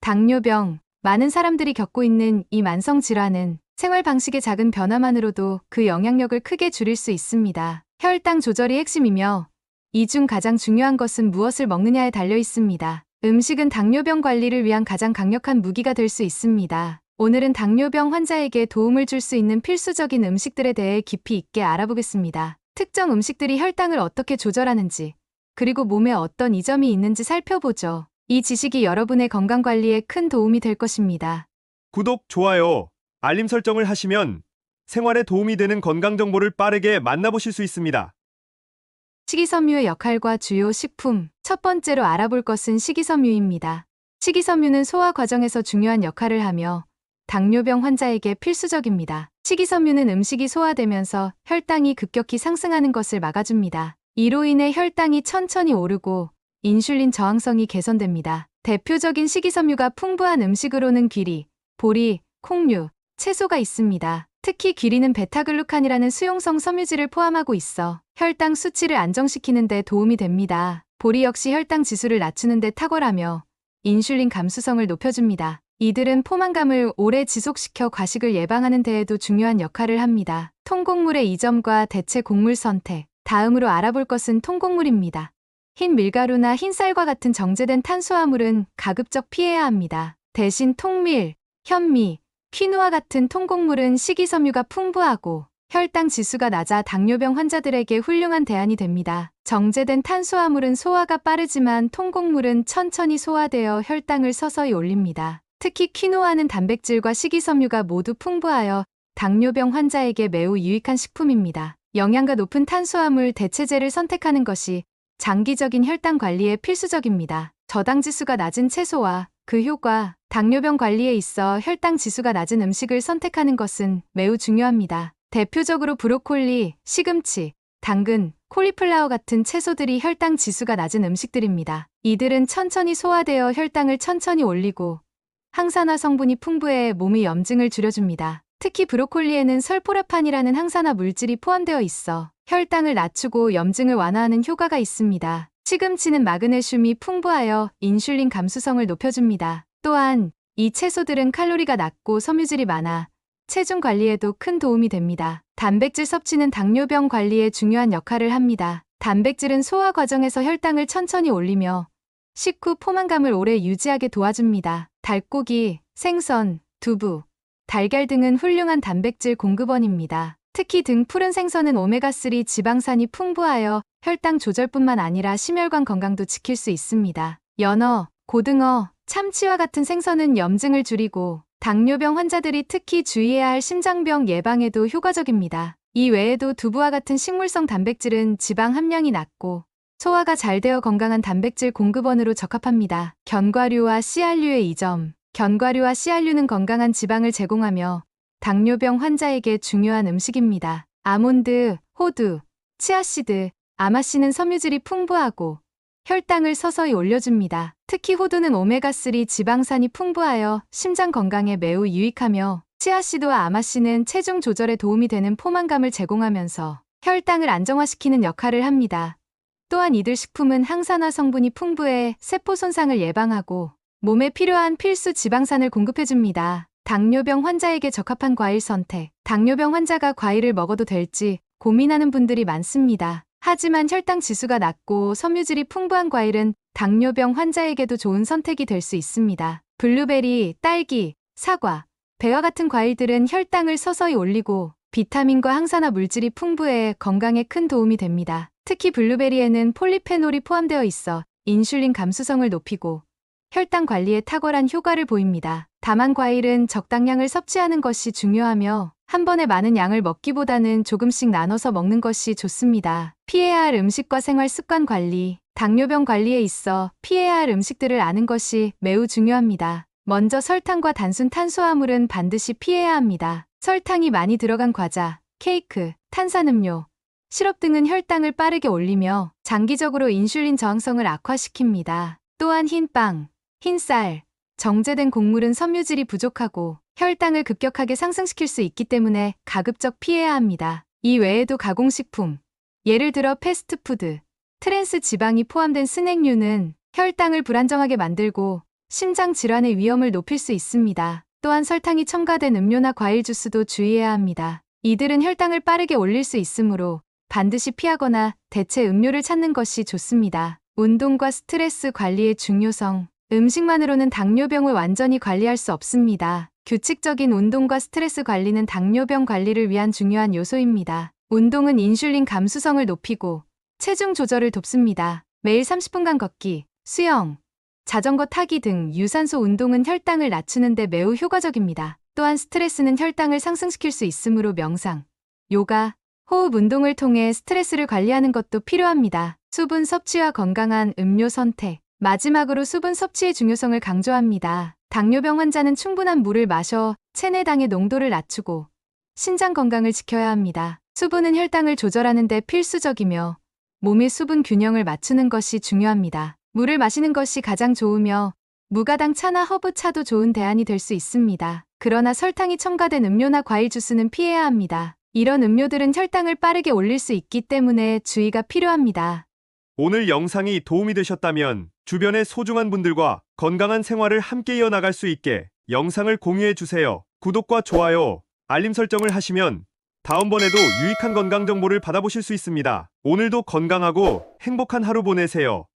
당뇨병. 많은 사람들이 겪고 있는 이 만성 질환은 생활 방식의 작은 변화만으로도 그 영향력을 크게 줄일 수 있습니다. 혈당 조절이 핵심이며 이 중 가장 중요한 것은 무엇을 먹느냐에 달려 있습니다. 음식은 당뇨병 관리를 위한 가장 강력한 무기가 될 수 있습니다. 오늘은 당뇨병 환자에게 도움을 줄 수 있는 필수적인 음식들에 대해 깊이 있게 알아보겠습니다. 특정 음식들이 혈당을 어떻게 조절하는지, 그리고 몸에 어떤 이점이 있는지 살펴보죠. 이 지식이 여러분의 건강관리에 큰 도움이 될 것입니다. 구독, 좋아요, 알림 설정을 하시면 생활에 도움이 되는 건강 정보를 빠르게 만나보실 수 있습니다. 식이섬유의 역할과 주요 식품. 첫 번째로 알아볼 것은 식이섬유입니다. 식이섬유는 소화 과정에서 중요한 역할을 하며 당뇨병 환자에게 필수적입니다. 식이섬유는 음식이 소화되면서 혈당이 급격히 상승하는 것을 막아줍니다. 이로 인해 혈당이 천천히 오르고 인슐린 저항성이 개선됩니다. 대표적인 식이섬유가 풍부한 음식으로는 귀리, 보리, 콩류, 채소가 있습니다. 특히 귀리는 베타글루칸이라는 수용성 섬유질을 포함하고 있어 혈당 수치를 안정시키는 데 도움이 됩니다. 보리 역시 혈당 지수를 낮추는 데 탁월하며 인슐린 감수성을 높여줍니다. 이들은 포만감을 오래 지속시켜 과식을 예방하는 데에도 중요한 역할을 합니다. 통곡물의 이점과 대체 곡물 선택. 다음으로 알아볼 것은 통곡물입니다. 흰 밀가루나 흰쌀과 같은 정제된 탄수화물은 가급적 피해야 합니다. 대신 통밀, 현미, 퀴노아 같은 통곡물은 식이섬유가 풍부하고 혈당 지수가 낮아 당뇨병 환자들에게 훌륭한 대안이 됩니다. 정제된 탄수화물은 소화가 빠르지만 통곡물은 천천히 소화되어 혈당을 서서히 올립니다. 특히 퀴노아는 단백질과 식이섬유가 모두 풍부하여 당뇨병 환자에게 매우 유익한 식품입니다. 영양가 높은 탄수화물 대체제를 선택하는 것이 장기적인 혈당 관리에 필수적입니다. 저당 지수가 낮은 채소와 그 효과. 당뇨병 관리에 있어 혈당 지수가 낮은 음식을 선택하는 것은 매우 중요합니다. 대표적으로 브로콜리, 시금치, 당근, 콜리플라워 같은 채소들이 혈당 지수가 낮은 음식들입니다. 이들은 천천히 소화되어 혈당을 천천히 올리고 항산화 성분이 풍부해 몸의 염증을 줄여줍니다. 특히 브로콜리에는 설포라판이라는 항산화 물질이 포함되어 있어 혈당을 낮추고 염증을 완화하는 효과가 있습니다. 시금치는 마그네슘이 풍부하여 인슐린 감수성을 높여줍니다. 또한 이 채소들은 칼로리가 낮고 섬유질이 많아 체중 관리에도 큰 도움이 됩니다. 단백질 섭취는 당뇨병 관리에 중요한 역할을 합니다. 단백질은 소화 과정에서 혈당을 천천히 올리며 식후 포만감을 오래 유지하게 도와줍니다. 닭고기, 생선, 두부, 달걀 등은 훌륭한 단백질 공급원입니다. 특히 등 푸른 생선은 오메가3 지방산이 풍부하여 혈당 조절뿐만 아니라 심혈관 건강도 지킬 수 있습니다. 연어, 고등어, 참치와 같은 생선은 염증을 줄이고 당뇨병 환자들이 특히 주의해야 할 심장병 예방에도 효과적입니다. 이 외에도 두부와 같은 식물성 단백질은 지방 함량이 낮고 소화가 잘 되어 건강한 단백질 공급원으로 적합합니다. 견과류와 씨알류의 이점. 견과류와 씨알류는 건강한 지방을 제공하며 당뇨병 환자에게 중요한 음식입니다. 아몬드, 호두, 치아씨드, 아마씨는 섬유질이 풍부하고 혈당을 서서히 올려줍니다. 특히 호두는 오메가3 지방산이 풍부하여 심장 건강에 매우 유익하며 치아씨드와 아마씨는 체중 조절에 도움이 되는 포만감을 제공하면서 혈당을 안정화시키는 역할을 합니다. 또한 이들 식품은 항산화 성분이 풍부해 세포 손상을 예방하고 몸에 필요한 필수 지방산을 공급해줍니다. 당뇨병 환자에게 적합한 과일 선택. 당뇨병 환자가 과일을 먹어도 될지 고민하는 분들이 많습니다. 하지만 혈당 지수가 낮고 섬유질이 풍부한 과일은 당뇨병 환자에게도 좋은 선택이 될 수 있습니다. 블루베리, 딸기, 사과, 배와 같은 과일들은 혈당을 서서히 올리고 비타민과 항산화 물질이 풍부해 건강에 큰 도움이 됩니다. 특히 블루베리에는 폴리페놀이 포함되어 있어 인슐린 감수성을 높이고 혈당 관리에 탁월한 효과를 보입니다. 다만 과일은 적당량을 섭취하는 것이 중요하며 한 번에 많은 양을 먹기보다는 조금씩 나눠서 먹는 것이 좋습니다. 피해야 할 음식과 생활 습관 관리. 당뇨병 관리에 있어 피해야 할 음식들을 아는 것이 매우 중요합니다. 먼저 설탕과 단순 탄수화물은 반드시 피해야 합니다. 설탕이 많이 들어간 과자, 케이크, 탄산음료, 시럽 등은 혈당을 빠르게 올리며 장기적으로 인슐린 저항성을 악화시킵니다. 또한 흰빵, 흰쌀, 정제된 곡물은 섬유질이 부족하고 혈당을 급격하게 상승시킬 수 있기 때문에 가급적 피해야 합니다. 이 외에도 가공식품, 예를 들어 패스트푸드, 트랜스 지방이 포함된 스낵류는 혈당을 불안정하게 만들고 심장 질환의 위험을 높일 수 있습니다. 또한 설탕이 첨가된 음료나 과일 주스도 주의해야 합니다. 이들은 혈당을 빠르게 올릴 수 있으므로 반드시 피하거나 대체 음료를 찾는 것이 좋습니다. 운동과 스트레스 관리의 중요성. 음식만으로는 당뇨병을 완전히 관리할 수 없습니다. 규칙적인 운동과 스트레스 관리는 당뇨병 관리를 위한 중요한 요소입니다. 운동은 인슐린 감수성을 높이고 체중 조절을 돕습니다. 매일 30분간 걷기, 수영, 자전거 타기 등 유산소 운동은 혈당을 낮추는 데 매우 효과적입니다. 또한 스트레스는 혈당을 상승시킬 수 있으므로 명상, 요가, 호흡 운동을 통해 스트레스를 관리하는 것도 필요합니다. 수분 섭취와 건강한 음료 선택. 마지막으로 수분 섭취의 중요성을 강조합니다. 당뇨병 환자는 충분한 물을 마셔 체내당의 농도를 낮추고 신장 건강을 지켜야 합니다. 수분은 혈당을 조절하는 데 필수적이며 몸의 수분 균형을 맞추는 것이 중요합니다. 물을 마시는 것이 가장 좋으며 무가당 차나 허브차도 좋은 대안이 될 수 있습니다. 그러나 설탕이 첨가된 음료나 과일 주스는 피해야 합니다. 이런 음료들은 혈당을 빠르게 올릴 수 있기 때문에 주의가 필요합니다. 오늘 영상이 도움이 되셨다면 주변의 소중한 분들과 건강한 생활을 함께 이어나갈 수 있게 영상을 공유해 주세요. 구독과 좋아요, 알림 설정을 하시면 다음번에도 유익한 건강 정보를 받아보실 수 있습니다. 오늘도 건강하고 행복한 하루 보내세요.